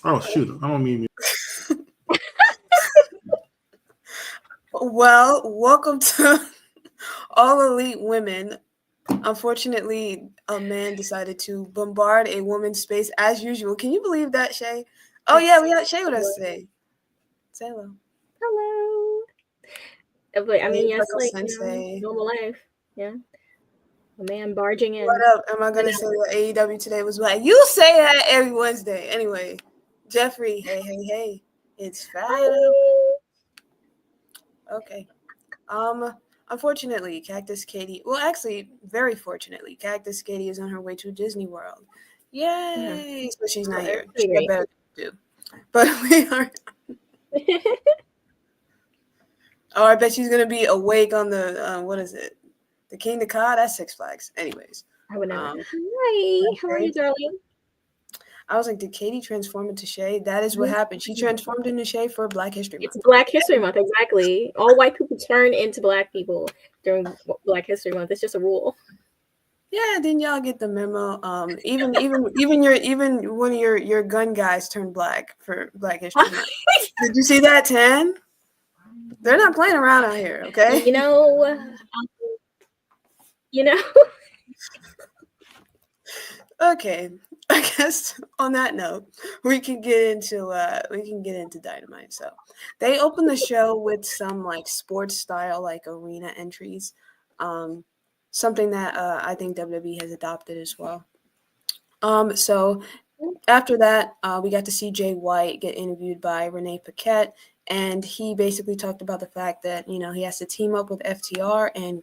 Oh shoot! I don't mean. Well, welcome to All Elite Women. Unfortunately, a man decided to bombard a woman's space as usual. Can you believe that, Shay? Oh yeah, we got Shay with us today. Say hello. Hello. I mean, Hey, yes, Freckle like, Sensei. normal life. Yeah. A man barging in. What up? Am I gonna say that AEW today was black? You say that every Wednesday. Anyway, Jeffrey, hey. It's Friday. Okay. Unfortunately, Cactus Caitie. Well, actually, very fortunately, Cactus Caitie is on her way to Disney World. Yay! Yeah. So she's not here. She got better to do. But we are. Oh, I bet she's gonna be awake on the what is it? The King of Cod? That's Six Flags. Anyways. I would never. Hi, how are you, darling? I was like, did Katie transform into Shay? That is what happened. She transformed into Shay for Black History Month. It's Black History Month, exactly. All white people turn into black people during Black History Month. It's just a rule. Yeah, didn't y'all get the memo? Even one of your gun guys turned black for Black History Month. Did you see that, Tan? They're not playing around out here, okay? You know. Okay, I guess on that note, we can get into Dynamite. So they opened the show with some like sports style like arena entries, something that I think WWE has adopted as well. So after that, we got to see Jay White get interviewed by Renee Paquette, and he basically talked about the fact that he has to team up with FTR and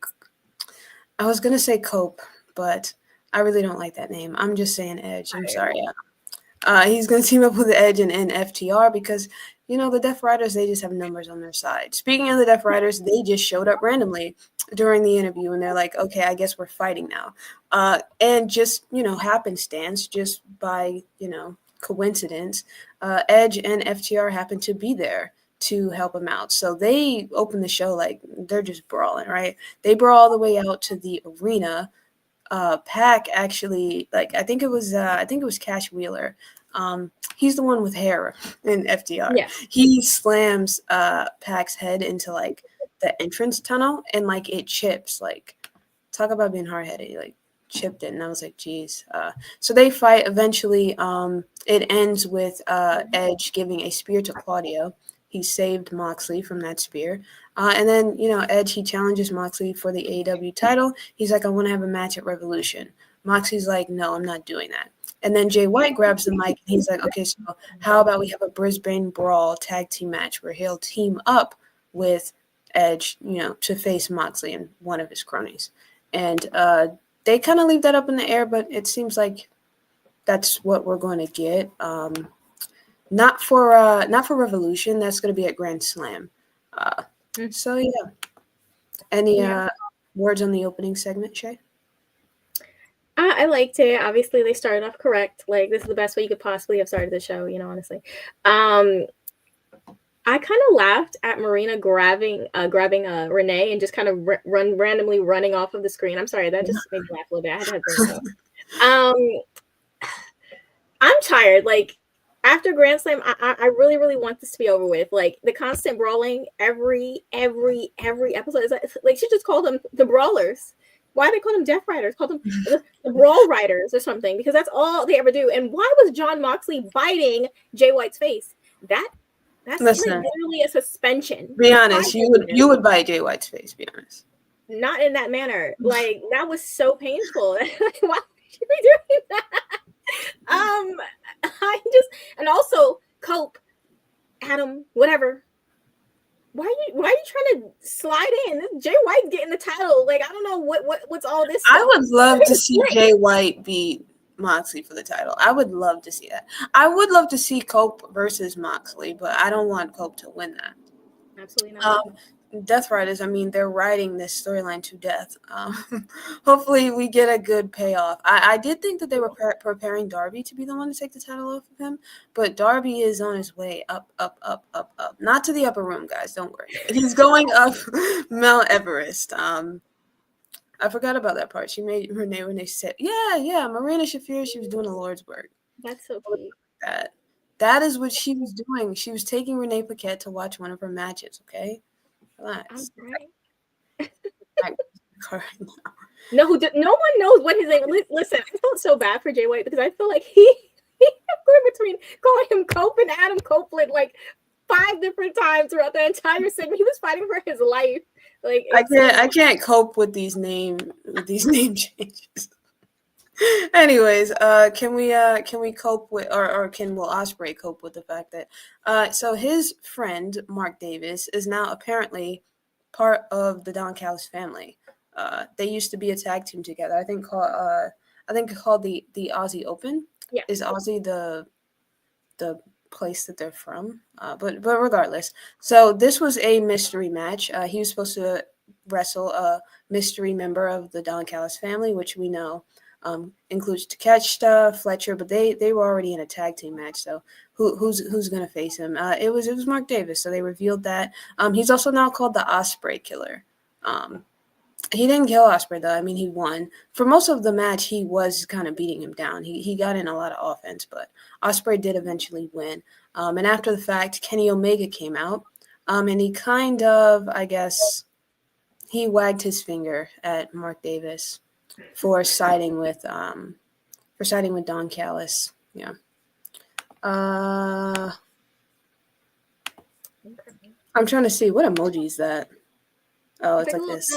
I was gonna say Cope, but I really don't like that name. I'm just saying Edge. I'm sorry. He's going to team up with Edge and FTR because, the Death Riders, they just have numbers on their side. Speaking of the Death Riders, they just showed up randomly during the interview, and they're like, okay, I guess we're fighting now. And just, happenstance, just by, coincidence, Edge and FTR happened to be there to help him out. So they open the show like they're just brawling, right? They brawl all the way out to the arena. Pac actually, I think it was Cash Wheeler. He's the one with hair in FDR. Yeah. He slams Pac's head into the entrance tunnel and it chips. Talk about being hard headed. He chipped it, and I was like, geez. So they fight. Eventually, it ends with Edge giving a spear to Claudio. He saved Moxley from that spear. And then, Edge, he challenges Moxley for the AEW title. He's like, I want to have a match at Revolution. Moxley's like, no, I'm not doing that. And then Jay White grabs the mic, and he's like, okay, so how about we have a Brisbane Brawl tag team match where he'll team up with Edge, to face Moxley and one of his cronies. And they kind of leave that up in the air, but it seems like that's what we're going to get. Not for Revolution. That's going to be at Grand Slam. So yeah. Any words on the opening segment, Shay? I liked it. Obviously, they started off correct. This is the best way you could possibly have started the show. Honestly. I kind of laughed at Marina grabbing Renee and just kind of randomly running off of the screen. I'm sorry, that just made me laugh a little bit. I had to bring it up. I'm tired. After Grand Slam, I really, really want this to be over with. The constant brawling every episode. She just called them the Brawlers. Why do they call them Death Riders? Call them the Brawl Riders or something, because that's all they ever do. And why was John Moxley biting Jay White's face? That's literally a suspension. Be honest, you would bite Jay White's face. Be honest. Not in that manner. That was so painful. Why would you be doing that? And also Cope, Adam, whatever. Why are you trying to slide in? Jay White getting the title. I don't know what's all this stuff. I would love to see Jay White beat Moxley for the title. I would love to see that. I would love to see Cope versus Moxley, but I don't want Cope to win that. Absolutely not. Death Riders, they're riding this storyline to death. Hopefully we get a good payoff. I did think that they were preparing Darby to be the one to take the title off of him, but Darby is on his way up. Not to the upper room, guys. Don't worry. He's going up Mount Everest. I forgot about that part. She made Renee say, yeah, Marina Shafir, she was doing the Lord's work. That's so cute. That. That is what she was doing. She was taking Renee Paquette to watch one of her matches. Okay, relax. Right. Right. No, no one knows what his name. Listen, I felt so bad for Jay White because I feel like he kept going between calling him Cope and Adam Copeland like 5 different times throughout the entire segment. He was fighting for his life. Like I can't cope with these name changes. Anyways, can we cope with or can Will Ospreay cope with the fact that so his friend Mark Davis is now apparently part of the Don Callis family. They used to be a tag team together. I think called the Aussie Open. Yeah. Is Aussie the place that they're from? But regardless, so this was a mystery match. He was supposed to wrestle a mystery member of the Don Callis family, which we know includes Takeshita, Fletcher, but they were already in a tag team match. So who's gonna face him? It was Mark Davis. So they revealed that. He's also now called the Ospreay Killer. He didn't kill Ospreay though. I mean, he won. For most of the match, he was kind of beating him down. He got in a lot of offense, but Ospreay did eventually win. And after the fact, Kenny Omega came out, and he kind of, I guess, he wagged his finger at Mark Davis for siding with Don Callis. Yeah. I'm trying to see what emoji is that. Oh, it's like this.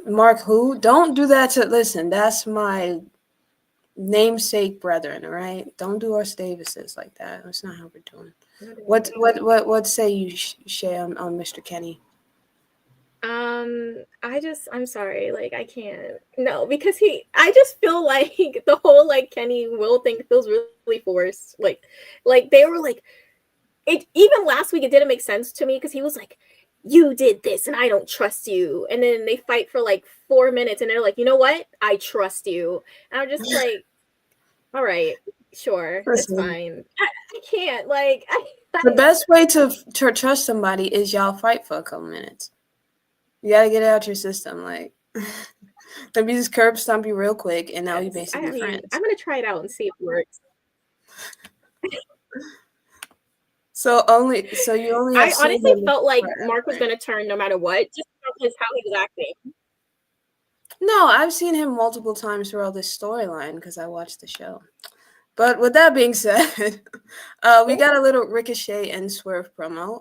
Mark who? Don't do that to listen. That's my namesake brethren, all right? Don't do our Davises like that. That's not how we're doing. What say you, Shay, on Mr. Kenny? I'm sorry, like I can't. No, because I just feel like the whole like Kenny Will thing feels really forced. Like they were like, it even last week it didn't make sense to me because he was like, you did this and I don't trust you. And then they fight for like 4 minutes and they're like, you know what? I trust you. And I'm just like, all right, sure, that's fine. I can't, like, the best way to trust somebody is y'all fight for a couple minutes. You gotta get it out your system. Like, let me just curb stomp you real quick, and now you basically friends. I'm gonna try it out and see if it works. So you only. I honestly felt like Mark was gonna turn no matter what, just because how he was acting. No, I've seen him multiple times throughout this storyline because I watched the show. But with that being said, we got a little Ricochet and Swerve promo.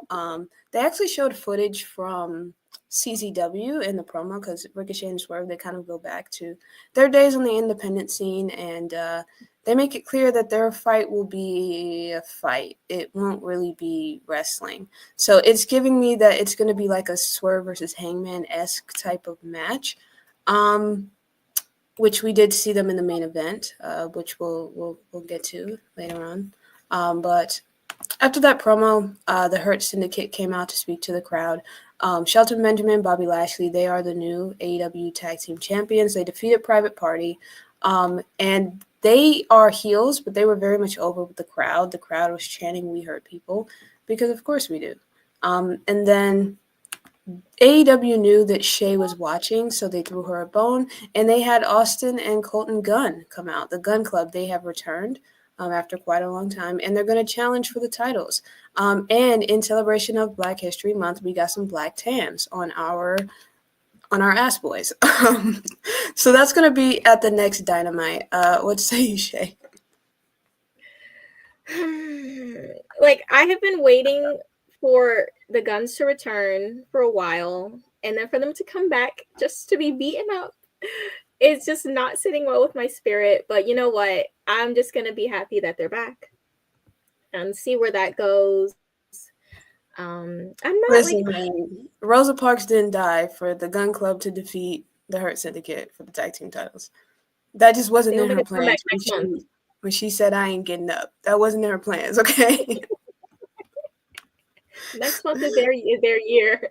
They actually showed footage from CZW in the promo because Ricochet and Swerve, they kind of go back to their days on the independent scene, and they make it clear that their fight will be a fight. It won't really be wrestling. So it's giving me that it's going to be like a Swerve versus Hangman-esque type of match. Which we did see them in the main event, which we'll get to later on. But after that promo, the Hurt Syndicate came out to speak to the crowd. Shelton Benjamin, Bobby Lashley, they are the new AEW Tag Team Champions. They defeated Private Party, and they are heels, but they were very much over with the crowd. The crowd was chanting, "We hurt people," because of course we do. And then AEW knew that Shay was watching, so they threw her a bone, and they had Austin and Colton Gunn come out. The Gun Club, they have returned after quite a long time, and they're going to challenge for the titles. And in celebration of Black History Month, we got some black tans on our ass boys. So that's going to be at the next Dynamite. What say you, Shay? Like, I have been waiting for the Guns to return for a while, and then for them to come back just to be beaten up. It's just not sitting well with my spirit, but you know what? I'm just going to be happy that they're back and see where that goes. I'm not Listen, Rosa Parks didn't die for the Gun Club to defeat the Hurt Syndicate for the tag team titles. That just wasn't in her plans when she said, "I ain't getting up." That wasn't in her plans, okay? Next month is their year.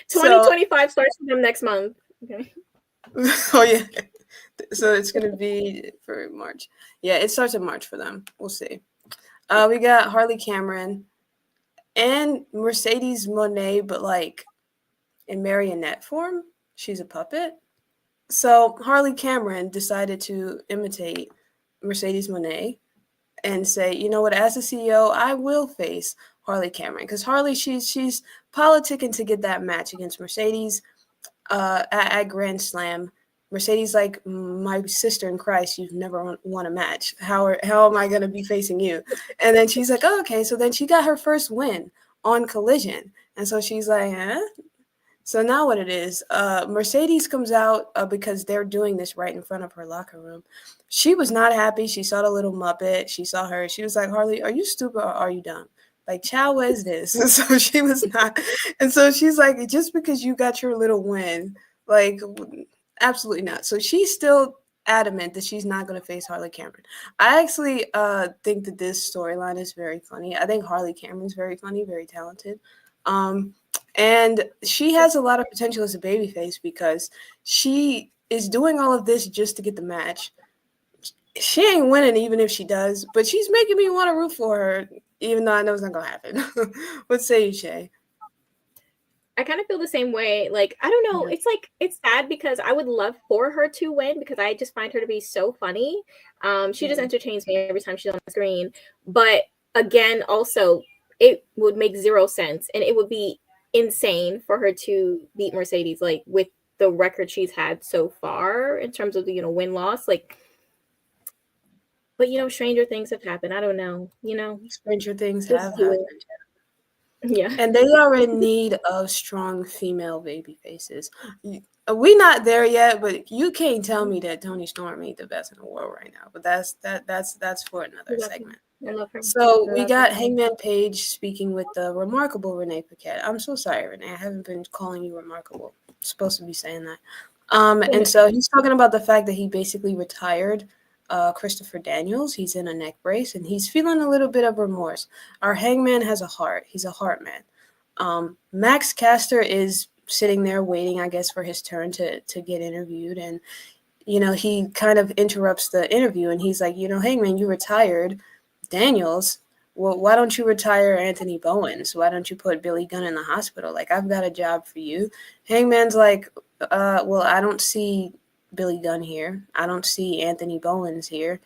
2025 starts for them next month. Okay. Oh yeah. So it's gonna be for March. Yeah, it starts in March for them. We'll see. We got Harley Cameron and Mercedes Moné, but like in marionette form. She's a puppet. So Harley Cameron decided to imitate Mercedes Moné and say, you know what, as a CEO, I will face Harley Cameron because Harley, she's politicking to get that match against Mercedes at Grand Slam. Mercedes like, my sister in Christ, you've never won a match. How am I going to be facing you? And then she's like, oh, okay. So then she got her first win on Collision, and so she's like, huh? So now what it is, Mercedes comes out because they're doing this right in front of her locker room. She was not happy. She saw the little Muppet. She saw her. She was like, Harley, are you stupid or are you dumb? Like, chow, what is this? And so she was not. And so she's like, just because you got your little win, like, absolutely not. So she's still adamant that she's not going to face Harley Cameron. I actually think that this storyline is very funny. I think Harley Cameron's very funny, very talented. And she has a lot of potential as a babyface because she is doing all of this just to get the match. She ain't winning even if she does, but she's making me want to root for her, even though I know it's not going to happen. What say you, Shay? I kind of feel the same way. Like, I don't know. It's like, it's sad because I would love for her to win because I just find her to be so funny. She just entertains me every time she's on the screen. But again, also, it would make zero sense and it would be insane for her to beat Mercedes, like with the record she's had so far in terms of the, win-loss. Like, but stranger things have happened. I don't know, Stranger things just have do it. happened. Yeah. And they are in need of strong female baby faces. We not there yet, but you can't tell me that Toni Storm ain't the best in the world right now. But that's for another segment. I love her. So we got Hangman Page speaking with the remarkable Renee Paquette. I'm so sorry, Renee. I haven't been calling you remarkable. I'm supposed to be saying that. And so he's talking about the fact that he basically retired Christopher Daniels. He's in a neck brace, and he's feeling a little bit of remorse. Our Hangman has a heart. He's a heart man. Max Caster is sitting there waiting, I guess, for his turn to get interviewed. And, he kind of interrupts the interview, and he's like, Hangman, you retired Daniels. Well, why don't you retire Anthony Bowens? Why don't you put Billy Gunn in the hospital? Like, I've got a job for you. Hangman's like, well, I don't see Billy Gunn here. I don't see Anthony Bowens here.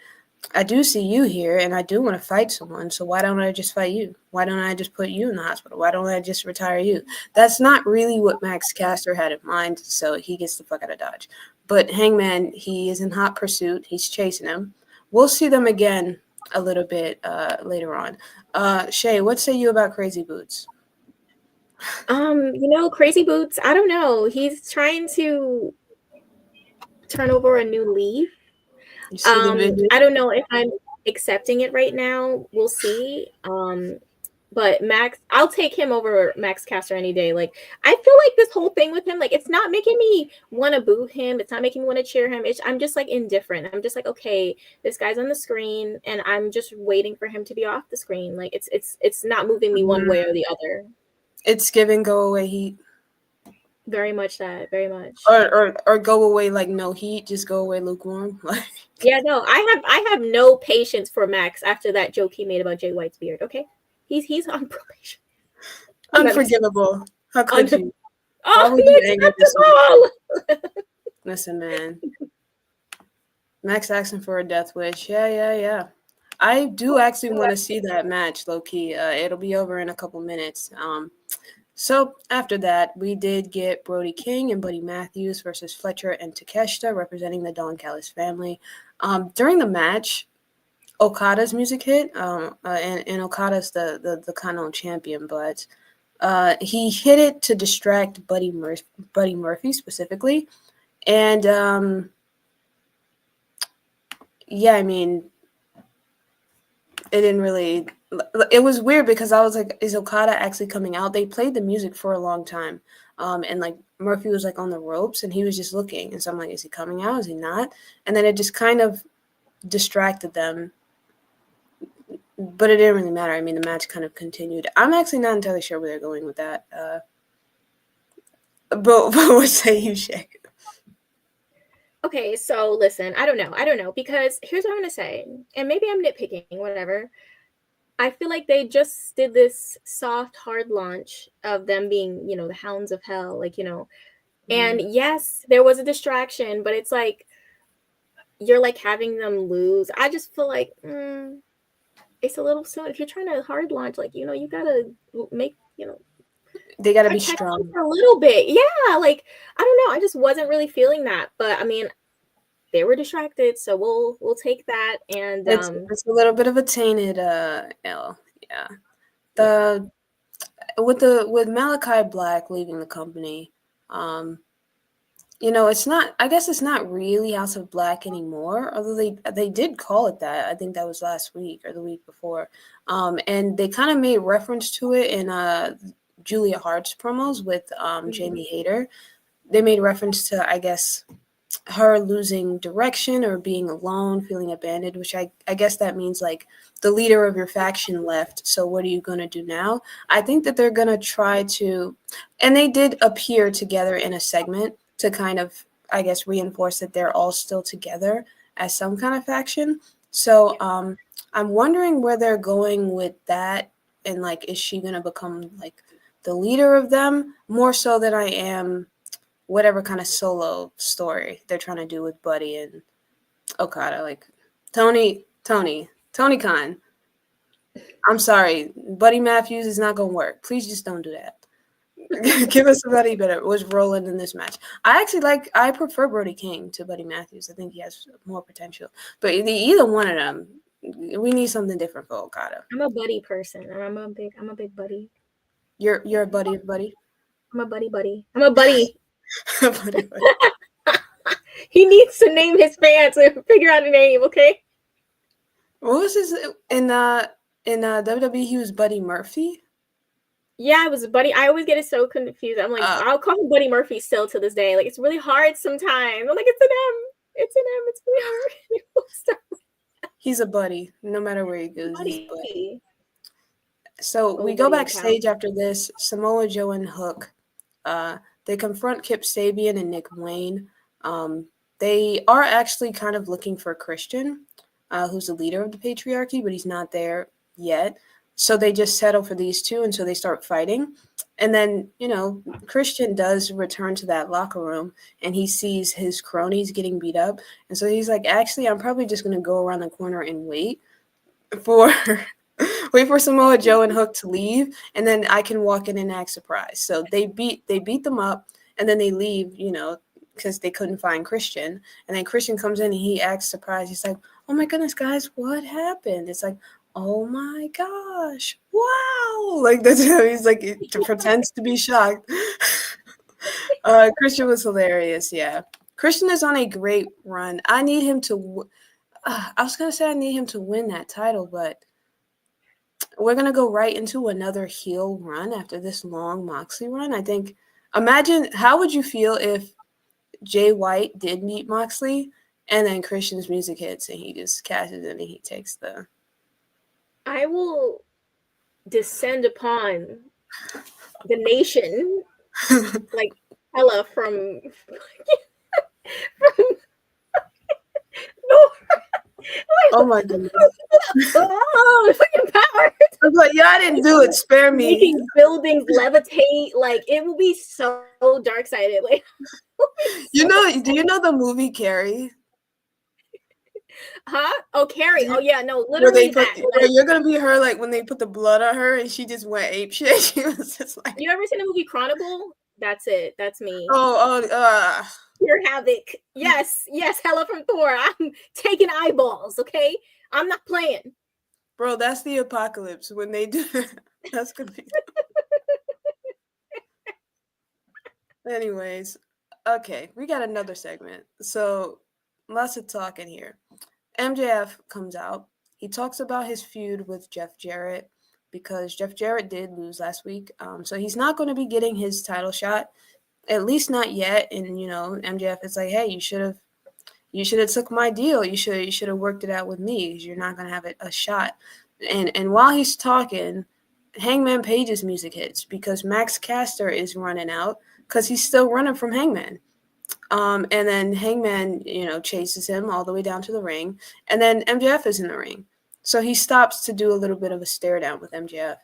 I do see you here, and I do want to fight someone, so why don't I just fight you? Why don't I just put you in the hospital? Why don't I just retire you? That's not really what Max Caster had in mind, so he gets the fuck out of Dodge. But Hangman, he is in hot pursuit. He's chasing him. We'll see them again a little bit later on. Shay, what say you about Crazy Boots? Crazy Boots, I don't know. He's trying to turn over a new leaf. You see the video? I don't know if I'm accepting it right now. We'll see. But Max, I'll take him over Max Caster any day. Like, I feel like this whole thing with him, like, it's not making me want to boo him. It's not making me want to cheer him. I'm just like indifferent. I'm just like, okay, this guy's on the screen, and I'm just waiting for him to be off the screen. Like, it's not moving me one way or the other. It's giving go away heat. Very much that. Very much. Or go away like no heat. Just go away lukewarm. Like. Yeah, no, I have no patience for Max after that joke he made about Jay White's beard. Okay. He's on probation. Unforgivable. How could you? Oh, he acceptable. Listen, man. Max asking for a death wish. Yeah. I do actually want to see that match, low key. It'll be over in a couple minutes. So after that, we did get Brody King and Buddy Matthews versus Fletcher and Takeshita representing the Don Callis family. During the match, Okada's music hit, and Okada's the Kano champion, but he hit it to distract Buddy Murphy specifically, and yeah, I mean, it didn't really. It was weird because I was like, is Okada actually coming out? They played the music for a long time, and like Murphy was like on the ropes and he was just looking, and so I'm like, is he coming out? Is he not? And then it just kind of distracted them. But it didn't really matter. I mean, the match kind of continued. I'm actually not entirely sure where they're going with that. But what say you, Shay? Okay, so listen, I don't know, because here's what I'm going to say, and maybe I'm nitpicking, whatever. I feel like they just did this soft, hard launch of them being, the Hounds of Hell, like, And yes, there was a distraction, but it's like you're like having them lose. I just feel like it's a little soon. If you're trying to hard launch, like, you know, you gotta make, you know, They got to be protect them strong. for a little bit. Yeah, like I don't know. I just wasn't really feeling that. But I mean, they were distracted, so we'll take that. And It's a little bit of a tainted L. Yeah. The with Malachi Black leaving the company, you know, it's not. I guess it's not really House of Black anymore. Although they did call it that. I think that was last week or the week before. And they kind of made reference to it in Julia Hart's promos with Jamie Hayter. They made reference to, I guess, her losing direction or being alone, feeling abandoned, which I guess that means like the leader of your faction left. So what are you going to do now? I think that they're going to try to, and they did appear together in a segment to kind of, I guess, reinforce that they're all still together as some kind of faction. So I'm wondering where they're going with that. And like, is she going to become like the leader of them more so than I am whatever kind of solo story they're trying to do with Buddy and Okada. Like Tony Khan. I'm sorry, Buddy Matthews is not gonna work. Please just don't do that. Give us somebody better. Was Roland in this match? I prefer Brody King to Buddy Matthews. I think he has more potential. But either one of them, we need something different for Okada. I'm a Buddy person. I'm a big Buddy. You're a buddy. I'm a buddy. I'm a buddy. buddy. He needs to name his fans and figure out a name, okay? What was his in WWE? He was Buddy Murphy. Yeah, it was Buddy. I always get it so confused. I'm like, I'll call him Buddy Murphy still to this day. Like, it's really hard sometimes. I'm like, it's an M. It's an M. It's really hard. He's a buddy, no matter where he goes. He's a buddy. So we go backstage after this. Samoa Joe and Hook. They confront Kip Sabian and Nick Wayne. They are actually kind of looking for Christian, who's the leader of the patriarchy, but he's not there yet. So they just settle for these two, and so they start fighting. And then, you know, Christian does return to that locker room, and he sees his cronies getting beat up. And so he's like, actually, I'm probably just going to go around the corner and wait for Samoa Joe and Hook to leave, and then I can walk in and act surprised. So they beat them up, and then they leave, you know, because they couldn't find Christian. And then Christian comes in and he acts surprised. He's like, oh my goodness, guys, what happened? It's like, oh my gosh, wow. Like that's how he's like, it pretends to be shocked. Christian was hilarious, yeah. Christian is on a great run. I need him to I was going to say I need him to win that title, but we're going to go right into another heel run after this long Moxley run. I think, imagine, how would you feel if Jay White did meet Moxley and then Christian's music hits and he just cashes in and he takes the... I will descend upon the nation like Hella from Oh my goodness. Oh, fucking power. I was like, yeah, I didn't do it. Spare me. Making buildings levitate. Like, it will be so dark-sided. Like, you know, do you know the movie Carrie? Huh? Oh, Carrie. Oh, yeah, no, literally you're going to be her, like, when they put the blood on her and she just went apeshit. She was just like... You ever seen the movie Chronicle? That's it. That's me. Pure havoc. Yes, Hella from Thor. I'm taking eyeballs, okay? I'm not playing. Bro, that's the apocalypse when they do that. That's gonna be... Anyways, okay, we got another segment. So, lots of talking here. MJF comes out. He talks about his feud with Jeff Jarrett because Jeff Jarrett did lose last week. So he's not going to be getting his title shot, at least not yet. And, you know, MJF is like, hey, you should have took my deal. You should have worked it out with me because you're not going to have a shot. And while he's talking, Hangman Page's music hits because Max Caster is running out because he's still running from Hangman. And then Hangman, you know, chases him all the way down to the ring. And then MJF is in the ring. So he stops to do a little bit of a stare down with MJF.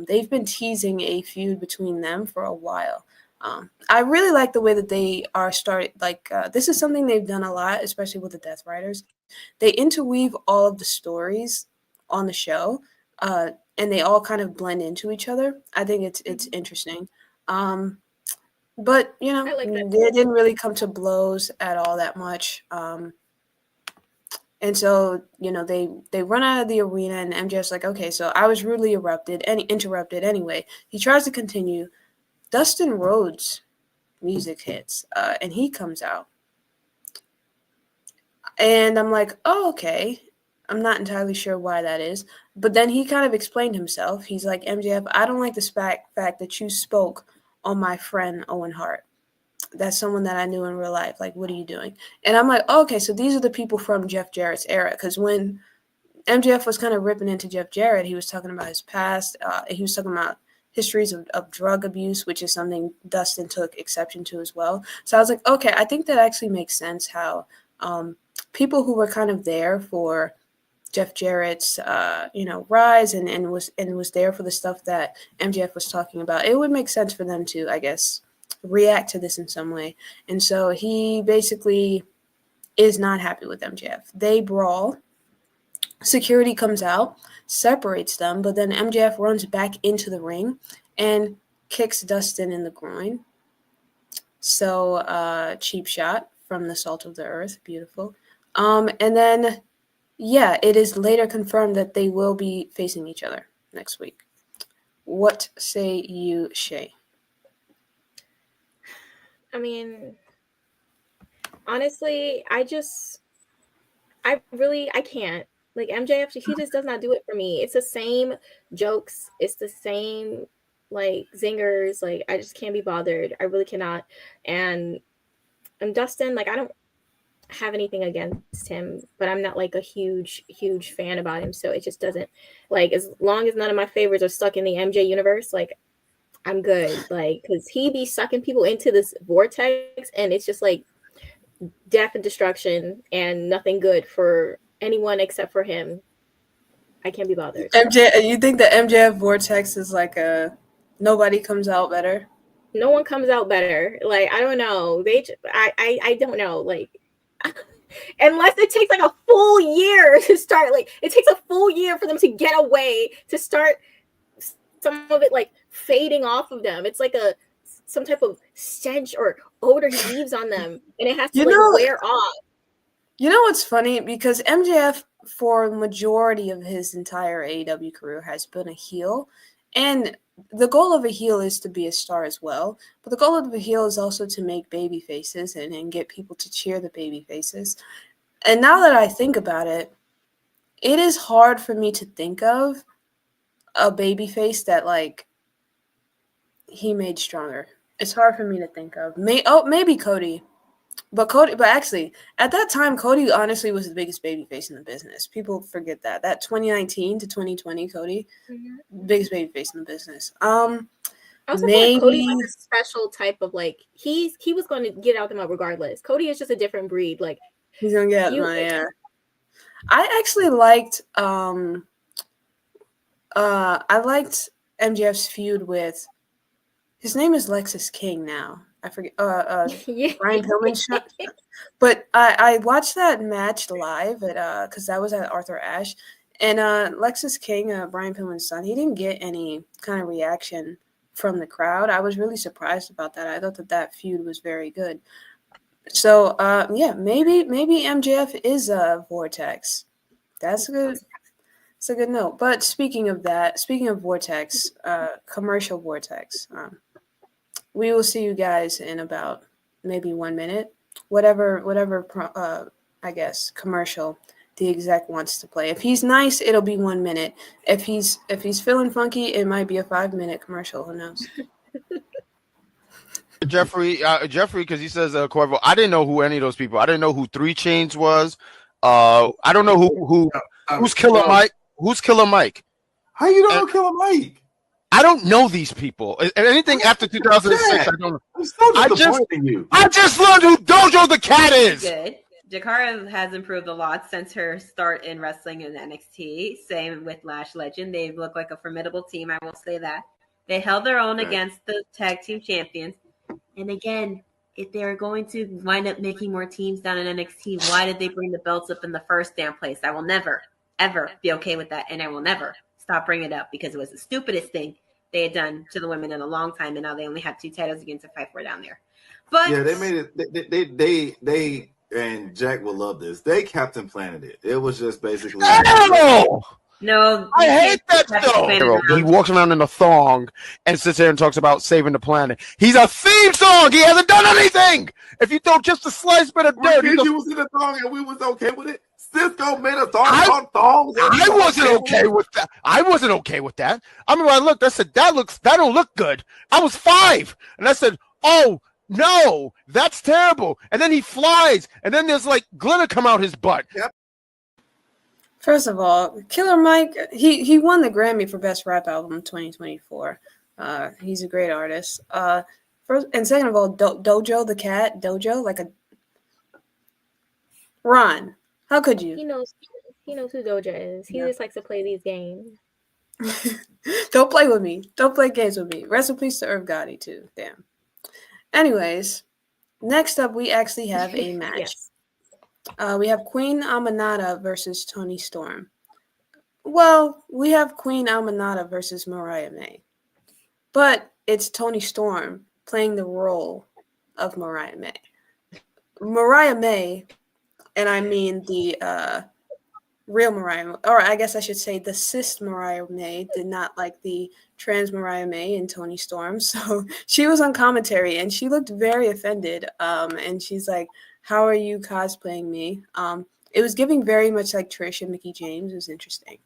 They've been teasing a feud between them for a while. I really like the way that they are started. Like this is something they've done a lot, especially with the Death Riders. They interweave all of the stories on the show, and they all kind of blend into each other. I think it's interesting. But I like that they too. didn't really come to blows at all that much. And so, they run out of the arena, and MJF's like, okay, so I was rudely interrupted anyway. He tries to continue. Dustin Rhodes' music hits, and he comes out. And I'm like, oh, okay. I'm not entirely sure why that is. But then he kind of explained himself. He's like, MJF, I don't like the fact that you spoke on my friend Owen Hart. That's someone that I knew in real life. Like, what are you doing? And I'm like, oh, okay, so these are the people from Jeff Jarrett's era. Because when MJF was kind of ripping into Jeff Jarrett, he was talking about his past. He was talking about histories of drug abuse, which is something Dustin took exception to as well. So I was like, okay, I think that actually makes sense how people who were kind of there for Jeff Jarrett's rise and was there for the stuff that MJF was talking about, it would make sense for them to, I guess, react to this in some way. And so he basically is not happy with MJF. They brawl. Security comes out, separates them, but then MJF runs back into the ring and kicks Dustin in the groin. So cheap shot from the Salt of the Earth. Beautiful. And then, yeah, it is later confirmed that they will be facing each other next week. What say you, Shay? I mean, honestly, I can't. Like MJF, he just does not do it for me. It's the same jokes. It's the same like zingers. Like I just can't be bothered. I really cannot. And Dustin, like I don't have anything against him, but I'm not like a huge fan about him. So it just doesn't, like, as long as none of my favorites are stuck in the MJ universe, like I'm good. Like, because he be sucking people into this vortex, and it's just like death and destruction and nothing good for anyone except for him. I can't be bothered. You think the MJF vortex is like a nobody comes out better? No one comes out better. Like I don't know. I don't know. Like unless it takes like a full year to start. Like it takes a full year for them to get away to start some of it like fading off of them. It's like some type of stench or odor he leaves on them, and it has to wear off. You know what's funny? Because MJF, for the majority of his entire AEW career, has been a heel. And the goal of a heel is to be a star as well. But the goal of a heel is also to make baby faces and get people to cheer the baby faces. And now that I think about it, it is hard for me to think of a baby face that, like, he made stronger. It's hard for me to think of. Maybe Cody. But actually, at that time, Cody honestly was the biggest babyface in the business. People forget that. That 2019 to 2020, Cody, biggest babyface in the business. I also feel like Cody's like a special type of like he was going to get out the mud regardless. Cody is just a different breed. Like he's gonna get yeah. I actually liked I liked MJF's feud with, his name is Lexus King now. I forget. Brian Pillman shot. But I watched that match live at because that was at Arthur Ashe, and Lexus King, Brian Pillman's son, he didn't get any kind of reaction from the crowd. I was really surprised about that. I thought that feud was very good. So yeah, maybe MJF is a Vortex. That's a good. It's a good note. But speaking of Vortex, commercial Vortex. We will see you guys in about maybe 1 minute. Whatever I guess commercial the exec wants to play. If he's nice, it'll be 1 minute. If he's feeling funky, it might be a 5-minute commercial. Who knows? Jeffrey, because he says Corvo. I didn't know who any of those people. I didn't know who 3 Chainz was. I don't know who's Killer Mike. Who's Killer Mike? How you don't know Killer Mike? I don't know these people. Anything after 2006, I don't know. I just learned who Dojo the Cat is. Good. Jakara has improved a lot since her start in wrestling in NXT. Same with Lash Legend. They look like a formidable team, I will say that. They held their own against the tag team champions. And again, if they're going to wind up making more teams down in NXT, why did they bring the belts up in the first damn place? I will never, ever be okay with that. And I will never stop bringing it up because it was the stupidest thing they had done to the women in a long time. And now they only have 2 titles again to fight for down there. But yeah, they made it. They and Jack will love this. They Captain Planet it. It was just basically. No, I hate that though. He walks around in a thong and sits there and talks about saving the planet. He's a theme song. He hasn't done anything. If you throw just a slice bit of dirt, he was in a thong and we was okay with it. Cisco made a song called thongs. I wasn't okay with that. I wasn't okay with that. I mean, I looked. I said that don't look good. I was 5, and I said, oh. No, that's terrible. And then he flies, and then there's like glitter come out his butt. Yep. First of all, Killer Mike, he won the Grammy for Best Rap Album 2024. He's a great artist. First and second of all, Dojo the cat, Dojo, like a Ron. How could you? He knows who Dojo is. He just likes to play these games. Don't play with me. Don't play games with me. Rest in peace to Irv Gotti too. Damn. Anyways, next up we actually have a match. Yes. We have Queen Aminata versus Toni Storm. Well, we have Queen Aminata versus Mariah May. But it's Toni Storm playing the role of Mariah May. Mariah May, and I mean the real Mariah, or I guess I should say the cis Mariah May, did not like the trans Mariah May and Toni Storm. So she was on commentary and she looked very offended. And she's like, how are you cosplaying me? It was giving very much like Trish and Mickie James. It was interesting.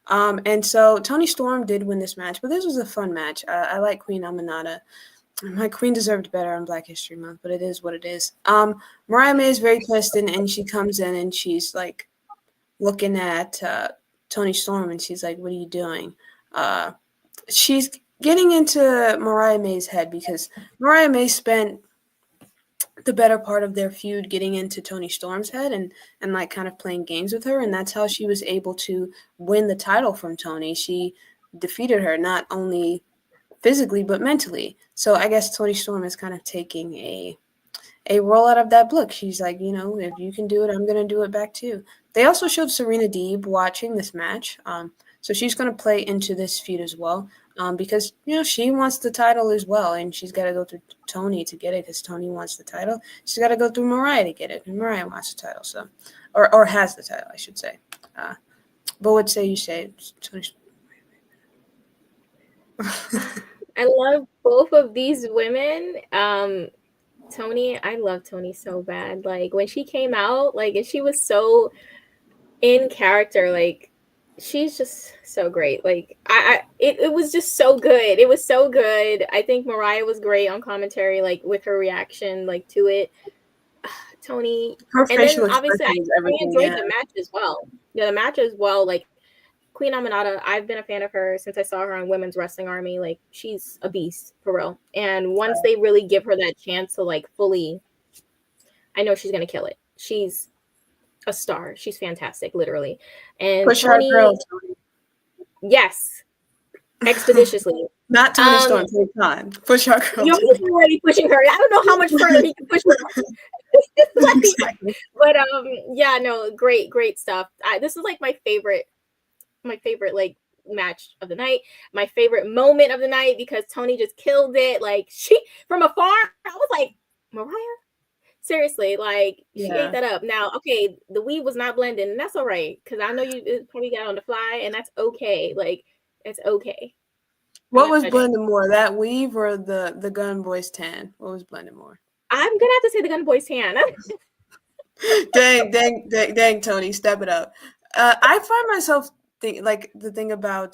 And so Toni Storm did win this match, but this was a fun match. I like Queen Aminata. My queen deserved better on Black History Month, but it is what it is. Mariah May is very pissed, and she comes in and she's like looking at Toni Storm, and she's like, what are you doing? She's getting into Mariah May's head because Mariah May spent the better part of their feud getting into Toni Storm's head and like kind of playing games with her, and that's how she was able to win the title from Toni. She defeated her not only physically but mentally. So I guess Toni Storm is kind of taking a roll out of that book. She's like, if you can do it, I'm going to do it back too. They also showed Serena Deeb watching this match. So she's going to play into this feud as well because, she wants the title as well. And she's got to go through Toni to get it because Toni wants the title. She's got to go through Mariah to get it. And Mariah wants the title. So, or has the title, I should say. But what say you say? Toni. I love both of these women. Toni, I love Toni so bad. Like when she came out, like and she was so in character, like she's just so great. Like it was just so good. It was so good. I think Mariah was great on commentary, like with her reaction, like to it. Toni, her and then obviously I enjoyed the match as well. Yeah, the match as well. Like Queen Aminata, I've been a fan of her since I saw her on Women's Wrestling Army. Like she's a beast for real. And once they really give her that chance to like fully, I know she's gonna kill it. She's a star. She's fantastic, literally. And push Toni, her girl. Yes, expeditiously. Not Toni Storm. Take time. Push her girl. He's already pushing her. I don't know how much further he can push her. But yeah, no, great stuff. This is like my favorite like match of the night, my favorite moment of the night because Toni just killed it. Like she from afar, I was like, Mariah, seriously, like she ate that up. Now, okay, the weave was not blending, and that's all right because I know you probably got on the fly, and that's okay. Like it's okay. What was blending more, that weave or the Gun Boys tan? What was blending more? I'm gonna have to say the Gun Boys tan. dang, Toni, step it up. I find myself the thing about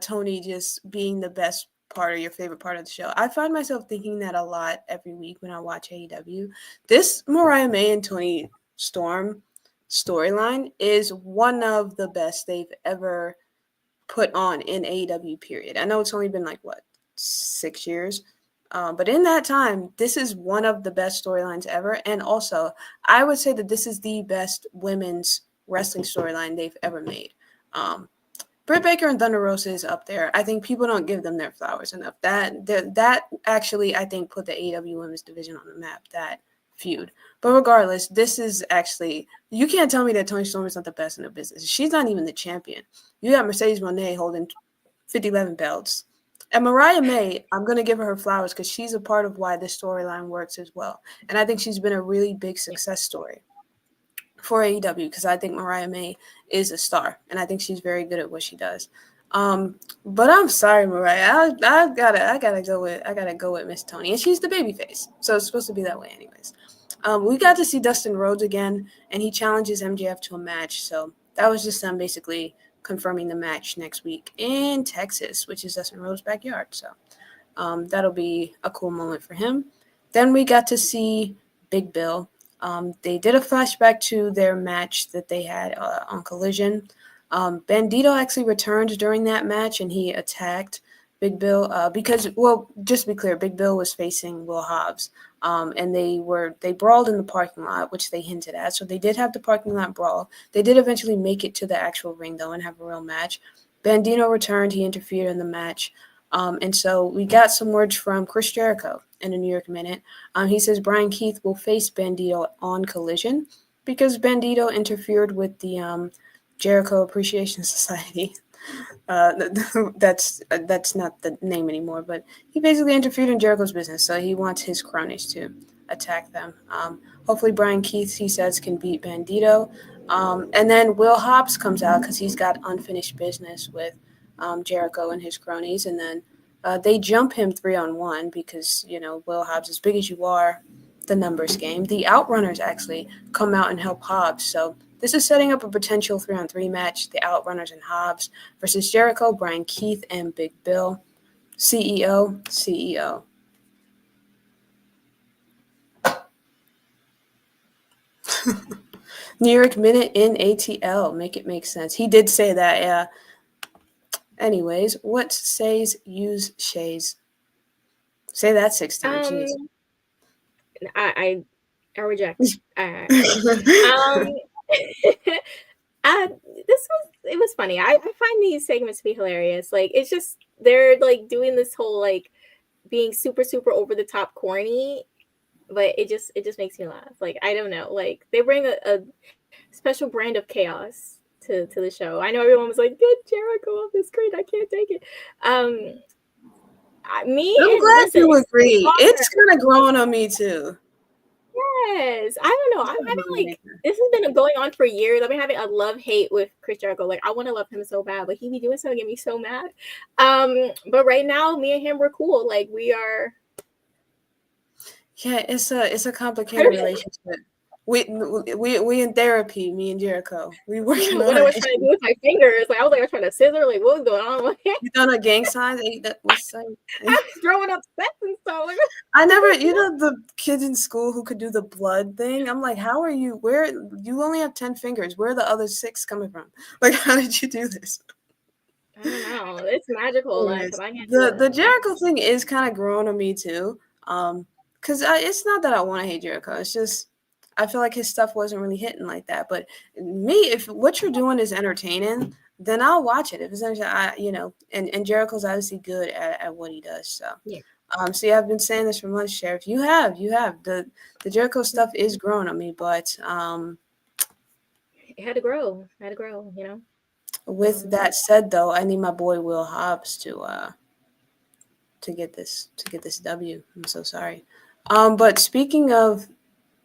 Toni just being the best part or your favorite part of the show. I find myself thinking that a lot every week when I watch AEW. This Mariah May and Toni Storm storyline is one of the best they've ever put on in AEW, period. I know it's only been 6 years. But in that time, this is one of the best storylines ever. And also, I would say that this is the best women's wrestling storyline they've ever made. Britt Baker and Thunder Rosa is up there. I think people don't give them their flowers enough. That actually, I think, put the AEW Women's Division on the map, that feud. But regardless, this is actually, you can't tell me that Toni Storm is not the best in the business. She's not even the champion. You got Mercedes Moné holding 50-11 belts. And Mariah May, I'm going to give her flowers because she's a part of why this storyline works as well. And I think she's been a really big success story for AEW because I think Mariah May is a star. And I think she's very good at what she does. But I'm sorry, Mariah. I gotta go with Miss Toni. And she's the babyface. So it's supposed to be that way anyways. We got to see Dustin Rhodes again, and he challenges MJF to a match. So that was just them basically confirming the match next week in Texas, which is Dustin Rhodes' backyard. So that'll be a cool moment for him. Then we got to see Big Bill. They did a flashback to their match that they had on Collision. Bandito actually returned during that match, and he attacked Big Bill because, well, just to be clear, Big Bill was facing Will Hobbs, and they brawled in the parking lot, which they hinted at. So they did have the parking lot brawl. They did eventually make it to the actual ring, though, and have a real match. Bandito returned. He interfered in the match. And so we got some words from Chris Jericho in the New York Minute. He says Brian Keith will face Bandito on Collision because Bandito interfered with the Jericho Appreciation Society. That's not the name anymore, but he basically interfered in Jericho's business, so he wants his cronies to attack them. Hopefully Brian Keith, he says, can beat Bandito. And then Will Hobbs comes out because he's got unfinished business with Jericho and his cronies, and then they jump him 3-on-1 because, you know, Will Hobbs, as big as you are, the numbers game. The Outrunners actually come out and help Hobbs, so this is setting up a potential 3-on-3 match, the Outrunners and Hobbs versus Jericho, Brian Keith, and Big Bill. CEO. New York Minute in ATL. Make it make sense. He did say that, yeah. Anyways, what says use shays? Say that 6 times. Jeez. I reject. It was funny. I find these segments to be hilarious. Like, it's just, they're like doing this whole like being super over the top corny, but it just makes me laugh. Like, I don't know, like they bring a special brand of chaos to the show. I know everyone was like, get Jericho off the screen, I can't take it. I'm glad you agree. It's kind of growing on me too. Yes, I don't know. I'm having like, this has been going on for years. I've been having a love-hate with Chris Jericho. Like, I want to love him so bad, but he be doing something to get me so mad. But right now, me and him, we're cool. Like, we are. Yeah, it's a complicated relationship. We in therapy, me and Jericho. We working on what I was trying to do with my fingers. Like, I was trying to scissor. Like, what was going on? You done a gang sign? What's I was throwing up sets and stuff. I never, the kids in school who could do the blood thing. I'm like, how are you? Where you only have 10 fingers? Where are the other 6 coming from? Like, how did you do this? I don't know. It's magical. The Jericho thing is kind of growing on me too. Because it's not that I want to hate Jericho. It's just I feel like his stuff wasn't really hitting like that. But me, if what you're doing is entertaining, then I'll watch it. If it's entertaining, and Jericho's obviously good at what he does. So yeah. So yeah, I've been saying this for months, Sheriff. You have the Jericho stuff is growing on me, but it had to grow. With that said, though, I need my boy Will Hobbs to get this W. I'm so sorry. But speaking of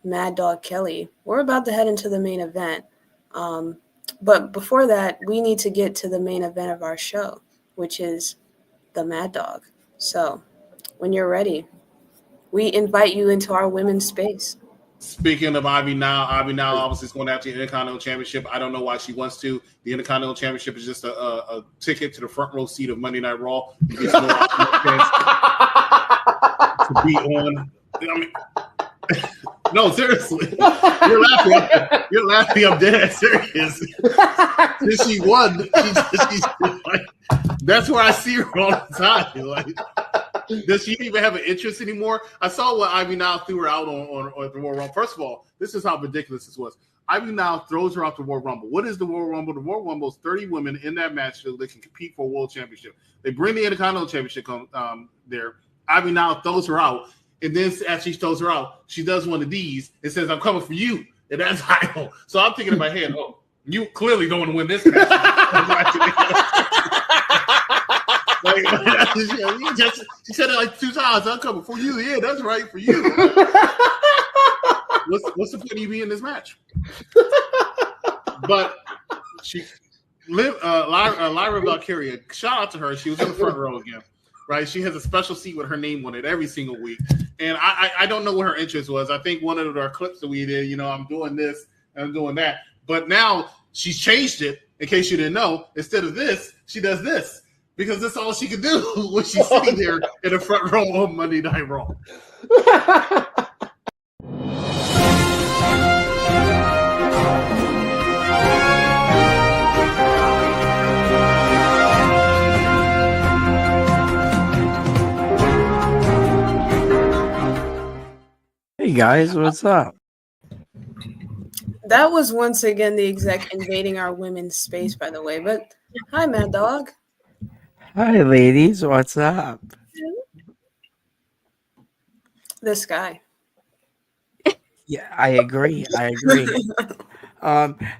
Mad Dog Kelly, we're about to head into the main event. But before that, we need to get to the main event of our show, which is the Mad Dog. So when you're ready, we invite you into our women's space. Speaking of Ivy now obviously is going after the Intercontinental Championship. I don't know why she wants to. The Intercontinental Championship is just a ticket to the front row seat of Monday Night Raw. You get no chance to be on. I mean, no, seriously. You're laughing. I'm dead serious. Since she won, she's like, that's where I see her all the time. Like, does she even have an interest anymore? I saw what Ivy now threw her out on the Royal Rumble. First of all, this is how ridiculous this was. Ivy now throws her out the Royal Rumble. What is the Royal Rumble? The Royal Rumble is 30 women in that match so they can compete for a world championship. They bring the Intercontinental Championship there. Ivy now throws her out. And then as she throws her out, she does one of these and says, I'm coming for you. And that's title. So I'm thinking in my head, oh, you clearly don't want to win this match. She said it like 2 times. I'm coming for you. Yeah, that's right, for you. What's the point of you being in this match? But Lyra Valkyria, shout out to her. She was in the front row again. Right, she has a special seat with her name on it every single week, and I don't know what her interest was. I think one of our clips that we did, I'm doing this and I'm doing that, but now she's changed it. In case you didn't know, instead of this, she does this because that's all she can do when she's sitting there in the front row of Monday Night Raw. Hey guys, what's up? That was once again the exec invading our women's space, by the way. But hi, Mad Dog. Hi ladies, what's up? This guy. Yeah, I agree.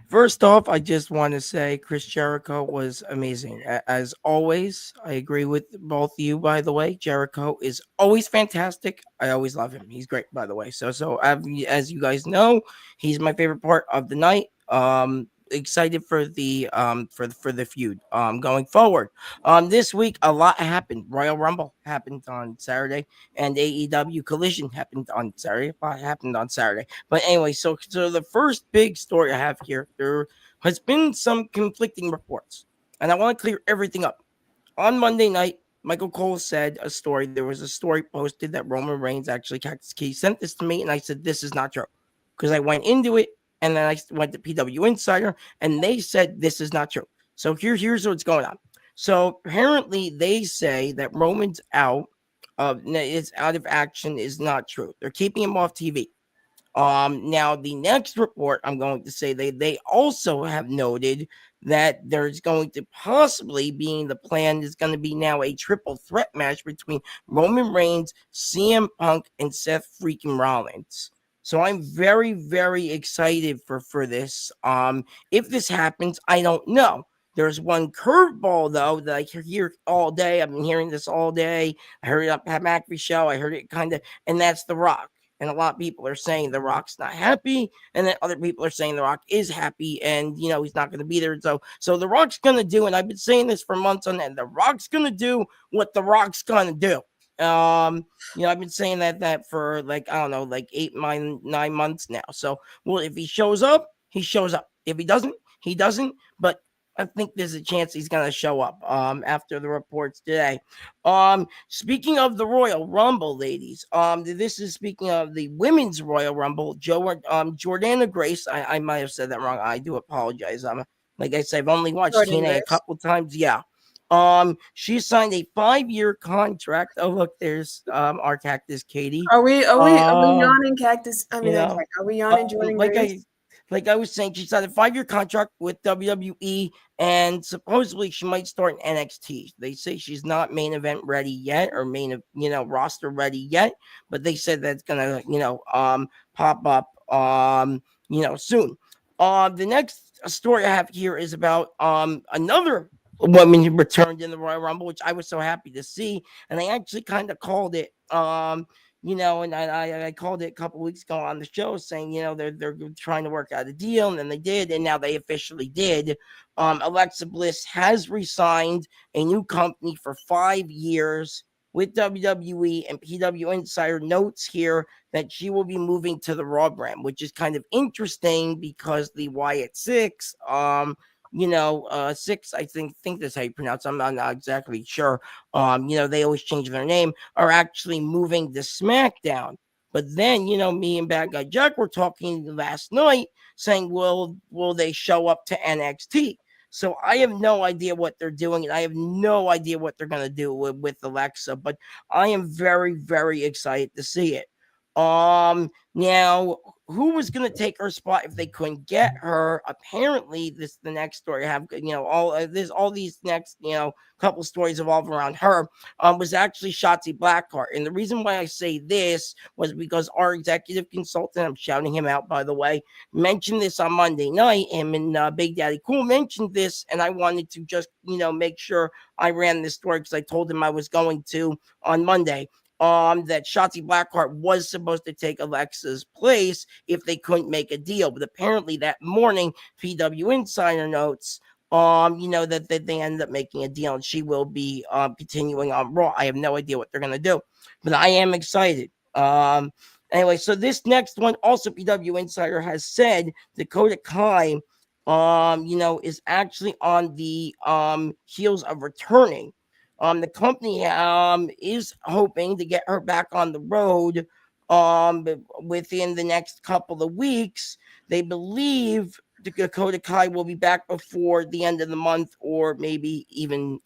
First off, I just want to say Chris Jericho was amazing. As always, I agree with both of you, by the way. Jericho is always fantastic. I always love him. He's great, by the way. So as you guys know, he's my favorite part of the night. Excited for the feud going forward. This week a lot happened. Royal Rumble happened on Saturday, and AEW Collision happened on Saturday. A lot happened on Saturday. But anyway, so the first big story I have here, there has been some conflicting reports, and I want to clear everything up. On Monday night, Michael Cole said a story. There was a story posted that Roman Reigns, actually Cactus Caitie, sent this to me, and I said this is not true because I went into it. And then I went to PW Insider, and they said this is not true. So here's what's going on. So apparently they say that Roman's out of action is not true. They're keeping him off TV. Now the next report I'm going to say they also have noted that there's going to possibly be the plan is going to be now a triple threat match between Roman Reigns, CM Punk, and Seth freaking Rollins. So I'm very, very excited for this. If this happens, I don't know. There's one curveball, though, that I hear all day. I've been hearing this all day. I heard it on Pat McAfee show. I heard it kind of, and that's The Rock. And a lot of people are saying The Rock's not happy, and then other people are saying The Rock is happy, and, he's not going to be there. So The Rock's going to do, and I've been saying this for months on end, The Rock's going to do what The Rock's going to do. I've been saying that for 8, 9 months now. So, well, if he shows up, he shows up. If he doesn't, he doesn't. But I think there's a chance he's going to show up after the reports today. Speaking of the Royal Rumble, ladies, this is speaking of the Women's Royal Rumble. Jordana Grace, I might have said that wrong. I do apologize. Like I said, I've only watched TNA a couple times. Yeah. She signed a 5-year contract. Oh, look, there's our Cactus Caitie. Are we yawning Cactus? I mean, are we yawning Jordan Grace? Like I was saying, she signed a 5-year contract with WWE, and supposedly she might start in NXT. They say she's not main event ready yet, or roster ready yet, but they said that's gonna, pop up, soon. The next story I have here is about another woman who returned in the Royal Rumble, which I was so happy to see, and I actually kind of called it. And I called it a couple weeks ago on the show saying, they're trying to work out a deal, and then they did, and now they officially did. Alexa Bliss has resigned a new company for 5 years with WWE, and PW Insider notes here that she will be moving to the Raw brand, which is kind of interesting because the Wyatt Six, 6, I think that's how you pronounce it. I'm not exactly sure. They always change their name, are actually moving to SmackDown. But then, me and Bad Guy Jack were talking last night saying, will they show up to NXT? So I have no idea what they're doing, and I have no idea what they're going to do with Alexa, but I am very, very excited to see it. Now, who was going to take her spot if they couldn't get her. Apparently, the next story I have, all these next couple stories evolve around her. Was actually Shotzi Blackheart, and the reason why I say this was because our executive consultant, I'm shouting him out by the way, mentioned this on Monday night. Him and Big Daddy Cool mentioned this, and I wanted to just make sure I ran this story because I told him I was going to on Monday. That Shotzi Blackheart was supposed to take Alexa's place if they couldn't make a deal, but apparently that morning, PW Insider notes, that they ended up making a deal, and she will be continuing on Raw. I have no idea what they're gonna do, but I am excited. Anyway, so this next one, also PW Insider has said Dakota Kai, is actually on the heels of returning. The company is hoping to get her back on the road within the next couple of weeks. They believe Dakota Kai will be back before the end of the month or maybe even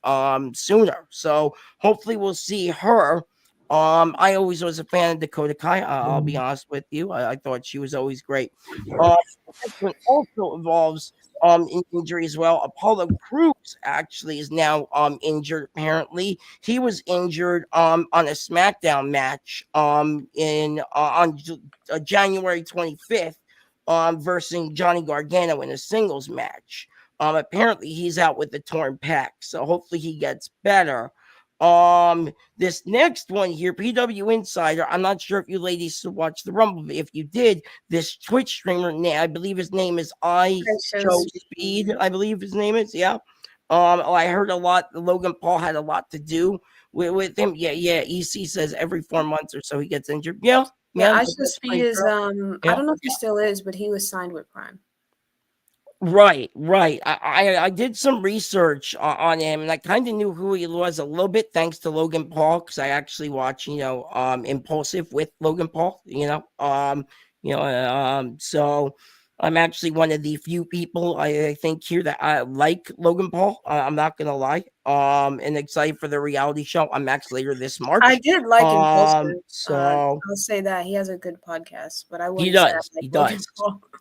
sooner. So hopefully we'll see her. I always was a fan of Dakota Kai. I'll be honest with you. I thought she was always great. This one also involves injury as well. Apollo Crews actually is now injured. Apparently, he was injured on a SmackDown match on January 25th versus Johnny Gargano in a singles match. Apparently, he's out with the torn pec, so hopefully he gets better. This next one here, PW Insider. I'm not sure if you ladies watch the Rumble, but if you did, this Twitch streamer, I believe his name is Show Speed. I believe his name is, yeah. I heard a lot. Logan Paul had a lot to do with him. Yeah. EC says every 4 months or so he gets injured. Yeah. I Show Speed is I don't know if he still is, but he was signed with Prime. Right. I did some research on him, and I kind of knew who he was a little bit thanks to Logan Paul, because I actually watch, Impulsive with Logan Paul, so I'm actually one of the few people I think here that I like Logan Paul. I'm not gonna lie. And excited for the reality show on Max later this March. I did like Impulsive. So I'll say that he has a good podcast, but I wouldn't.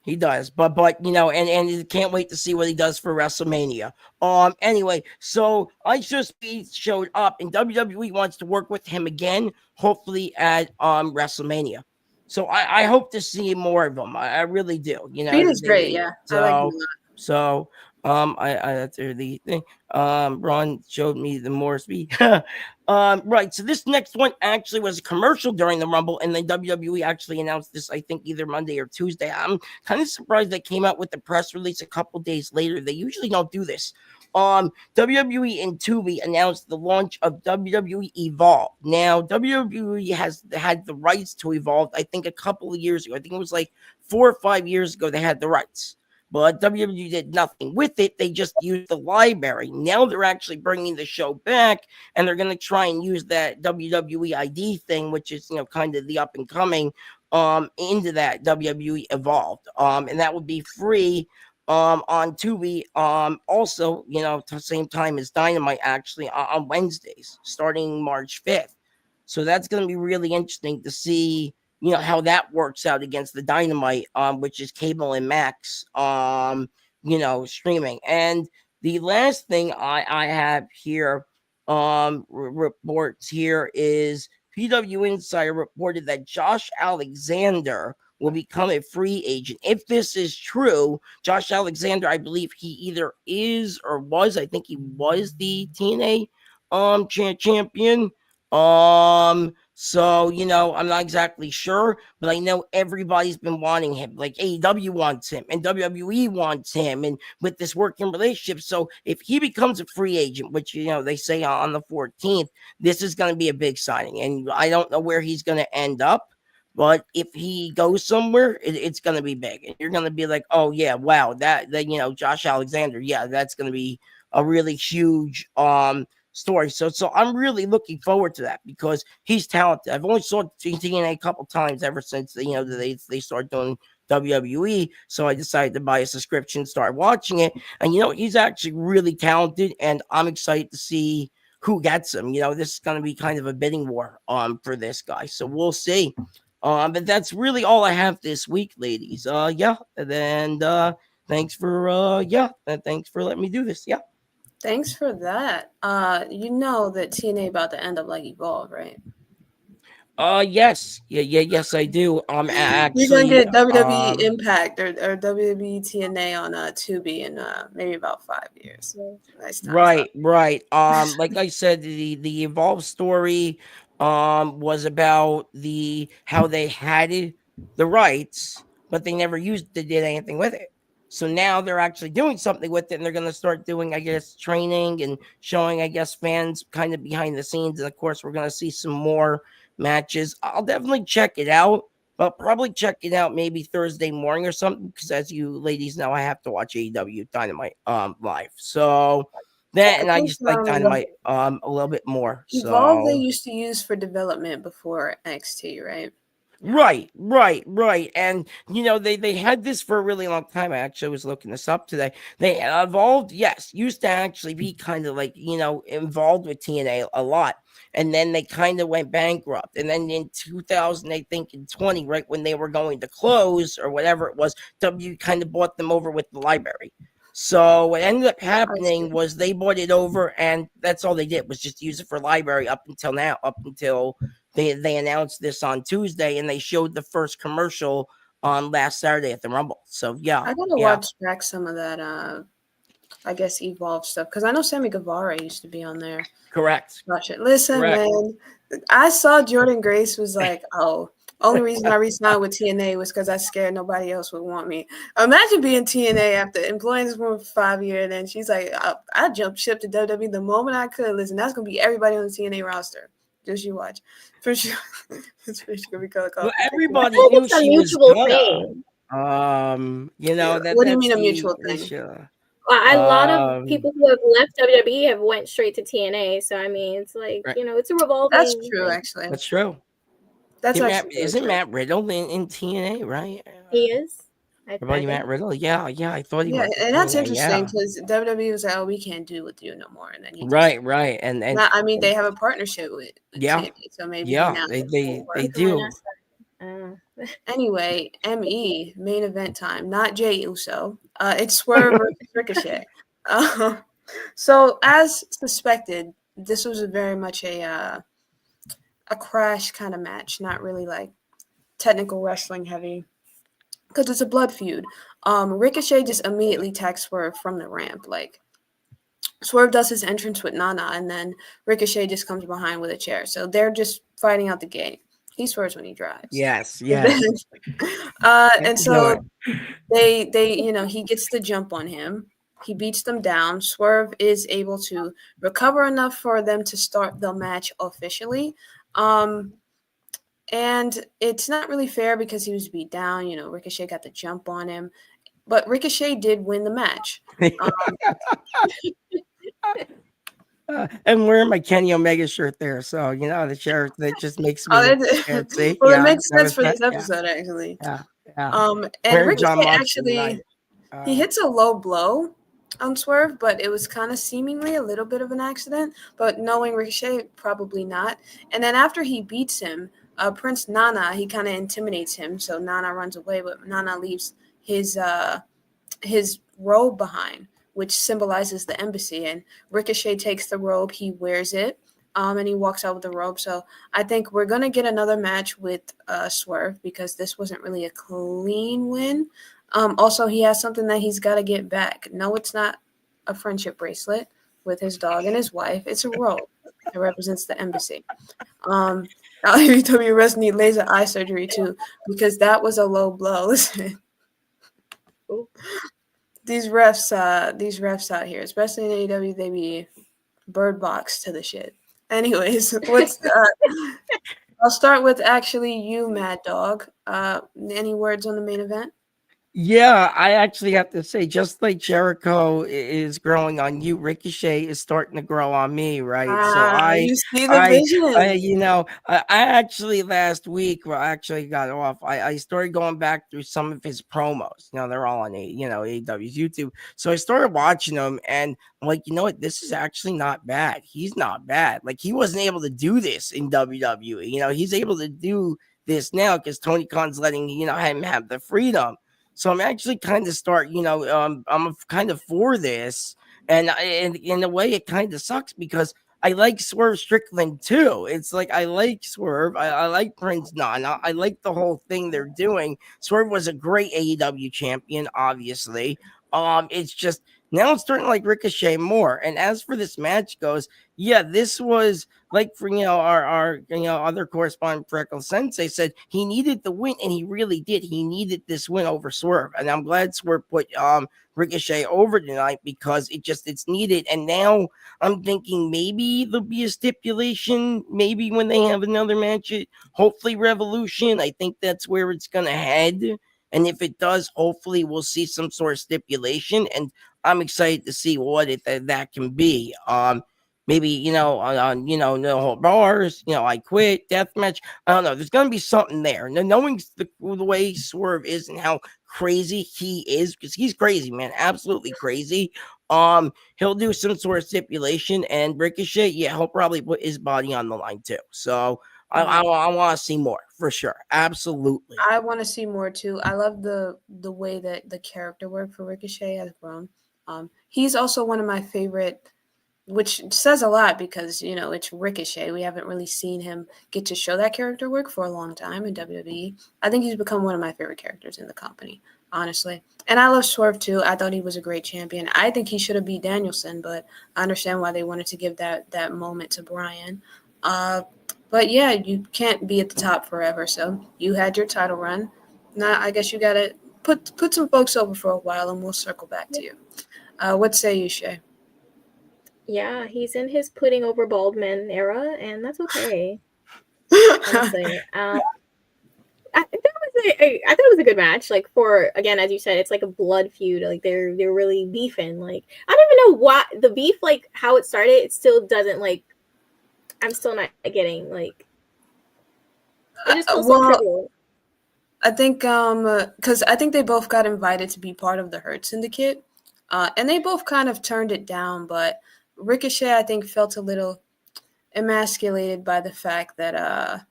He does. But and can't wait to see what he does for WrestleMania. Anyway, so Speed showed up, and WWE wants to work with him again, hopefully at WrestleMania. So I hope to see more of him. I really do. Speed is great, yeah. So, I like him a lot. That's the thing. Ron showed me the more speed. Right. So this next one actually was a commercial during the Rumble, and then WWE actually announced this, I think, either Monday or Tuesday. I'm kind of surprised they came out with the press release a couple days later. They usually don't do this. WWE and Tubi announced the launch of WWE Evolve. Now, WWE has had the rights to Evolve, I think, a couple of years ago. I think it was like 4 or 5 years ago they had the rights. But WWE did nothing with it. They just used the library. Now they're actually bringing the show back, and they're going to try and use that WWE ID thing, which is, kind of the up and coming, into that WWE Evolved. And that would be free on Tubi. Also, at the same time as Dynamite, actually, on Wednesdays, starting March 5th. So that's going to be really interesting to see how that works out against the Dynamite, which is cable and Max, streaming. And the last thing I have here, reports here is PW Insider reported that Josh Alexander will become a free agent. If this is true, Josh Alexander, I believe he either is or was, I think he was the TNA champion. So, I'm not exactly sure, but I know everybody's been wanting him. Like AEW wants him and WWE wants him, and with this working relationship. So if he becomes a free agent, which, they say on the 14th, this is going to be a big signing. And I don't know where he's going to end up, but if he goes somewhere, it's going to be big. And you're going to be like, oh yeah, wow, that Josh Alexander. Yeah, that's going to be a really huge, story. So I'm really looking forward to that because he's talented. I've only saw TNA a couple times ever since they started doing WWE. So I decided to buy a subscription, start watching it, and he's actually really talented, and I'm excited to see who gets him. This is going to be kind of a bidding war for this guy. So we'll see. But that's really all I have this week, ladies. Yeah, and thanks for thanks for letting me do this. Yeah. Thanks for that. You know that TNA about to end up like Evolve, right? Yes, yes, I do. You're gonna Actually, get WWE Impact or WWE TNA on Tubi in maybe about 5 years. Nice time. right. Like I said, the Evolve story was about how they had the rights, but they never did anything with it. So now they're actually doing something with it, and they're going to start doing, I guess, training and showing, I guess, fans kind of behind the scenes. And of course, we're going to see some more matches. I'll definitely check it out, but probably check it out maybe Thursday morning or something, because as you ladies know, I have to watch AEW Dynamite live. So that, and I just like Dynamite a little bit more. Evolve they So used to use for development before NXT, right? right. And they had this for a really long time. I actually was looking this up today. They Evolved, yes, used to actually be kind of like, involved with TNA a lot. And then they kind of went bankrupt. And then in 2000, I think in 20, right when they were going to close or whatever it was, W kind of bought them over with the library. So what ended up happening was they bought it over, and that's all they did was just use it for library up until now, up until they announced this on Tuesday, and they showed the first commercial on last Saturday at the Rumble. So yeah, I gotta watch back some of that. I guess Evolve stuff, because I know Sammy Guevara used to be on there. Correct. Watch it. Listen, man, I saw Jordan Grace was like, oh, only reason I re-signed with TNA was because I scared nobody else would want me. Imagine being TNA after employing this woman for 5 years, and then she's like, I jumped ship to WWE the moment I could. Listen, that's gonna be everybody on the TNA roster. Just you watch. For sure. It's for sure gonna be color. Well, everybody knew she was thing. What do you mean a mutual thing? A lot of people who have left WWE have went straight to TNA. So I mean, it's like it's a revolving. That's true, actually. That's true. That's isn't Matt Riddle in TNA, right? He is. Everybody, Matt Riddle, yeah, I thought he was. And that's interesting because WWE was like, "Oh, we can't do with you no more," and then right, and now, I mean, they have a partnership with TNA, so maybe they do. Anyway, ME main event time, not Jey Uso. It's Swerve versus Ricochet. So as suspected, this was very much a crash kind of match, not really like technical wrestling heavy, because it's a blood feud. Ricochet just immediately attacks Swerve from the ramp. Like, Swerve does his entrance with Nana, and then Ricochet just comes behind with a chair. So they're just fighting out the gate. He swears when he drives. Yes. And so they he gets the jump on him. He beats them down. Swerve is able to recover enough for them to start the match officially. And it's not really fair because he was beat down. Ricochet got the jump on him. But Ricochet did win the match. I'm wearing my Kenny Omega shirt there, so the shirt that just makes me. It makes sense for this episode, actually. Yeah. And Ricochet actually, he hits a low blow on Swerve, but it was kind of seemingly a little bit of an accident. But knowing Ricochet, probably not. And then after he beats him, Prince Nana, he kind of intimidates him, so Nana runs away, but Nana leaves his robe behind, which symbolizes the embassy. And Ricochet takes the robe, he wears it, and he walks out with the robe. So I think we're going to get another match with Swerve, because this wasn't really a clean win. Also, he has something that he's got to get back. No, it's not a friendship bracelet with his dog and his wife. It's a robe. It represents the embassy. AEW refs need laser eye surgery too, because that was a low blow. Listen. These refs out here, especially in AEW, they be bird box to the shit. Anyways, I'll start with actually you, Mad Dog. Any words on the main event? Yeah, I actually have to say, just like Jericho is growing on you, Ricochet is starting to grow on me, right? You see the vision. I actually last week, I actually got off. I started going back through some of his promos. They're all on AEW's YouTube. So I started watching them, and I'm like, you know what? This is actually not bad. He's not bad. Like, he wasn't able to do this in WWE. He's able to do this now because Tony Khan's letting him have the freedom. So I'm actually kind of I'm kind of for this, and in a way it kind of sucks because I like Swerve Strickland too. It's like I like Swerve, I like Prince Nana, I like the whole thing they're doing. Swerve was a great AEW champion, obviously. It's just now it's starting to like Ricochet more. And as for this match goes, yeah, this was like for our other correspondent Freckle Sensei said he needed the win, and he really did. He needed this win over Swerve, and I'm glad Swerve put Ricochet over tonight because it's needed. And now I'm thinking maybe there'll be a stipulation, maybe when they have another match at hopefully Revolution. I think that's where it's gonna head. And if it does, hopefully we'll see some sort of stipulation. And I'm excited to see what that can be. Maybe no whole bars. I quit deathmatch. I don't know. There's gonna be something there. Now, knowing the way Swerve is and how crazy he is, because he's crazy, man, absolutely crazy. He'll do some sort of stipulation, and Ricochet, yeah, he'll probably put his body on the line too. So I want to see more for sure. Absolutely. I want to see more too. I love the way that the character work for Ricochet has grown. He's also one of my favorite, which says a lot because it's Ricochet. We haven't really seen him get to show that character work for a long time in WWE. I think he's become one of my favorite characters in the company, honestly. And I love Swerve too. I thought he was a great champion. I think he should have beat Danielson, but I understand why they wanted to give that moment to Bryan. But yeah, you can't be at the top forever. So you had your title run. Now I guess you gotta put some folks over for a while, and we'll circle back to you. What say you, Shay? Yeah, he's in his putting over bald men era, and that's okay. Honestly, I thought it was a good match. Like again, as you said, it's like a blood feud. Like they're really beefing. Like I don't even know why the beef, like how it started. It still doesn't like. I'm still not getting like. It just feels so trivial. I think because I think they both got invited to be part of the Hurt Syndicate, and they both kind of turned it down. But Ricochet, I think, felt a little emasculated by the fact that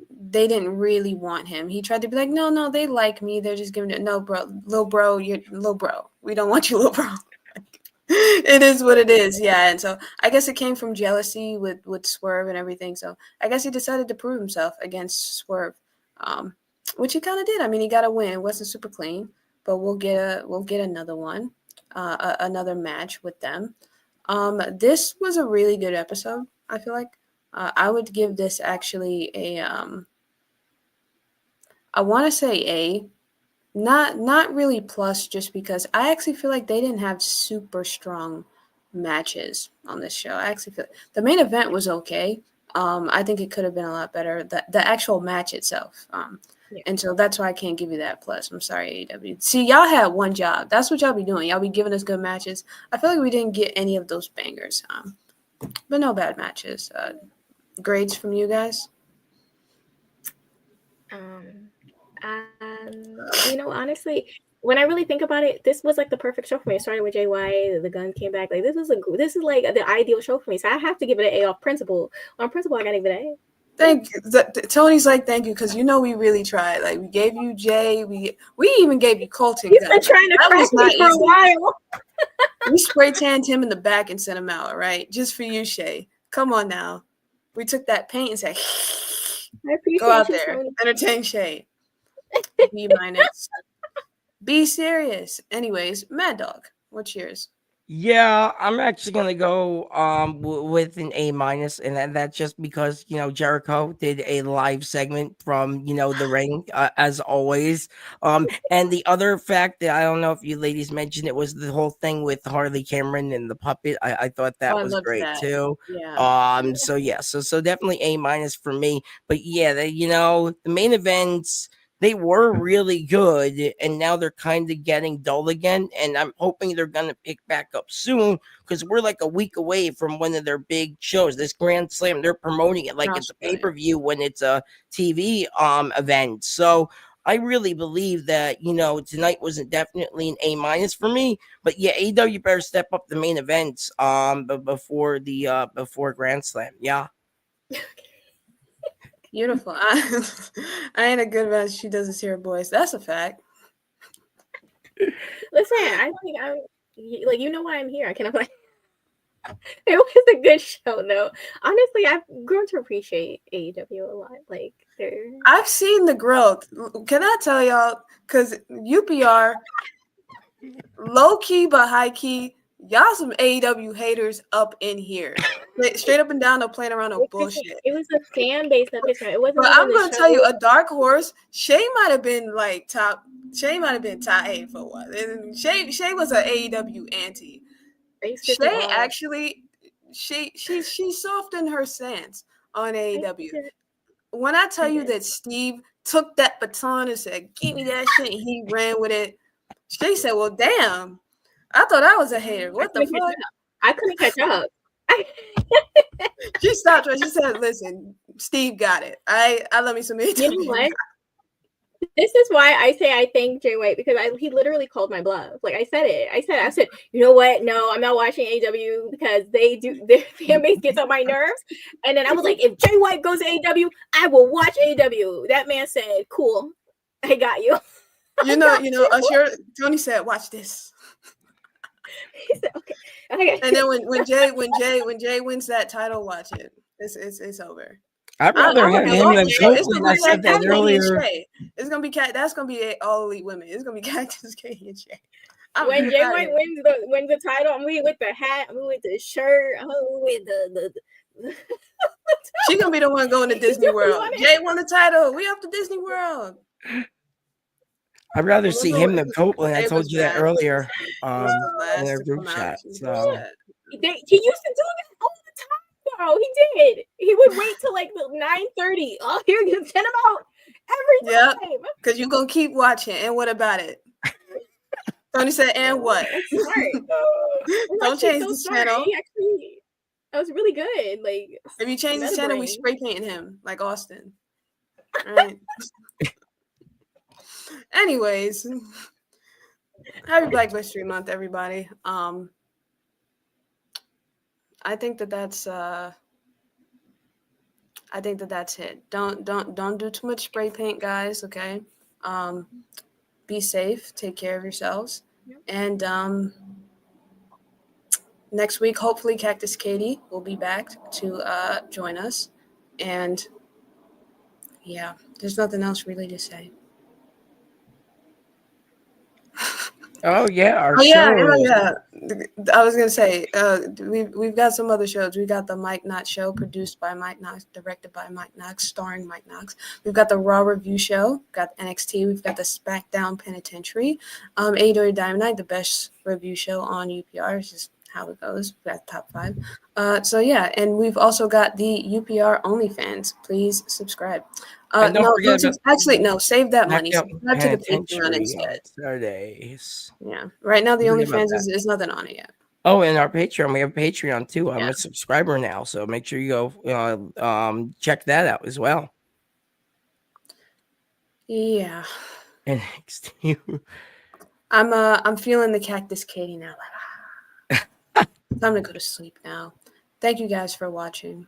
they didn't really want him. He tried to be like, no, they like me. They're just giving it. No, bro, little bro, you're little bro. We don't want you, little bro. It is what it is, yeah. And so I guess it came from jealousy with Swerve and everything. So I guess he decided to prove himself against Swerve, which he kind of did. I mean, he got a win. It wasn't super clean, but we'll get another one, another match with them. This was a really good episode. I feel like I would give this actually a I want to say A. Not really plus, just because I actually feel like they didn't have super strong matches on this show. I actually feel the main event was okay. I think it could have been a lot better. The actual match itself. And so that's why I can't give you that plus. I'm sorry, AEW. See, y'all had one job. That's what y'all be doing. Y'all be giving us good matches. I feel like we didn't get any of those bangers. But no bad matches. Grades from you guys? Honestly, when I really think about it, this was like the perfect show for me. It started with JY, the gun came back. Like this is like the ideal show for me. So I have to give it an A off principle. On principle, I gotta give it an A. Thank you. Tony's like, thank you, because we really tried. Like we gave you Jay, we even gave you Colton. He's been trying to crack me for a while. We spray tanned him in the back and sent him out, all right? Just for you, Shay. Come on now. We took that paint and said, go out there, Tony. Entertain Shay. B minus. Be serious. Anyways, Mad Dog, what's yours? Yeah, I'm actually gonna go with an A minus, and that's just because Jericho did a live segment from the ring as always. And the other fact that I don't know if you ladies mentioned it was the whole thing with Harley Cameron and the puppet. I thought that was great too. Yeah. So definitely A minus for me. But yeah, the main events, they were really good, and now they're kind of getting dull again. And I'm hoping they're going to pick back up soon, because we're like a week away from one of their big shows, this Grand Slam. They're promoting it like it's a pay-per-view when it's a TV event. So I really believe that, tonight was definitely an A minus for me. But yeah, AEW better step up the main events before Grand Slam. Yeah. Beautiful. I ain't a good man. She doesn't see her boys. That's a fact. Listen, I think I'm like, you know why I'm here. I can like. It was a good show, though. Honestly, I've grown to appreciate AEW a lot. Like, they're I've seen the growth. Can I tell y'all? Because UPR, low key but high key, y'all some AEW haters up in here. Straight up and down, no playing around, no bullshit. it was a fan base that pissed me off. It wasn't. But even I'm the gonna show. tell you, a dark horse. Shay might have been like top. Shay might have been top 8 for a while. And Shay was an AEW anti. Shay actually, she softened her stance on AEW. When I tell you that Steve took that baton and said, "Give me that shit," and he ran with it. Shay said, "Well, damn, I thought I was a hater. What the fuck?" I couldn't catch up. She stopped her. She said, "Listen, Steve got it. I love me some AEW." You know what? This is why I say I thank Jay White, because he literally called my bluff. Like, I said it. I said, you know what? No, I'm not watching AEW because their fan base gets on my nerves. And then I was like, if Jay White goes to AEW, I will watch AEW. That man said, "Cool, I got you." You know, Tony said, "Watch this." He said, okay. And then when Jay wins that title, watch it. It's over. I'd rather have him than Copeland. I said that earlier. It's gonna be that's gonna be all elite women. It's gonna be Cactus Caitie and Shay. When Jay White wins the title, I'm with the hat, I'm with the shirt, I'm with the She's gonna be the one going to Disney World. Jay won the title. We up to Disney World. I'd rather see him than Copeland. I told you that earlier in their group chat. So he used to do that all the time. Oh, he did. He would wait till like 9:30. Oh, here you send him out every time. Because you're gonna keep watching. And what about it? Tony said, "And what?" Don't change the channel. Actually, that was really good. Like, if you change the channel, we spray painting him like Austin. All right. Anyways, happy Black History Month, everybody. I think that's it. Don't do too much spray paint, guys. Okay. Be safe. Take care of yourselves. And next week, hopefully, Cactus Caitie will be back to join us. And yeah, there's nothing else really to say. Oh yeah, our show. Yeah. I was gonna say, we've got some other shows. We got the Mike Knox Show, produced by Mike Knox, directed by Mike Knox, starring Mike Knox. We've got the Raw Review Show. We've got NXT. We've got the SmackDown Penitentiary. AEW Dynamite, the best review show on UPR. It's just how it goes. We've got top 5. So yeah, and we've also got the UPR OnlyFans. Please subscribe. Save that money. Subscribe to the Patreon instead. Saturdays. Yeah. Right now, the OnlyFans is nothing on it yet. Oh, and our Patreon. We have Patreon too. I'm a subscriber now, so make sure you go check that out as well. Yeah. NXT. I'm feeling the Cactus Caitie now. Time to go to sleep now. Thank you guys for watching.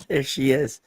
There she is.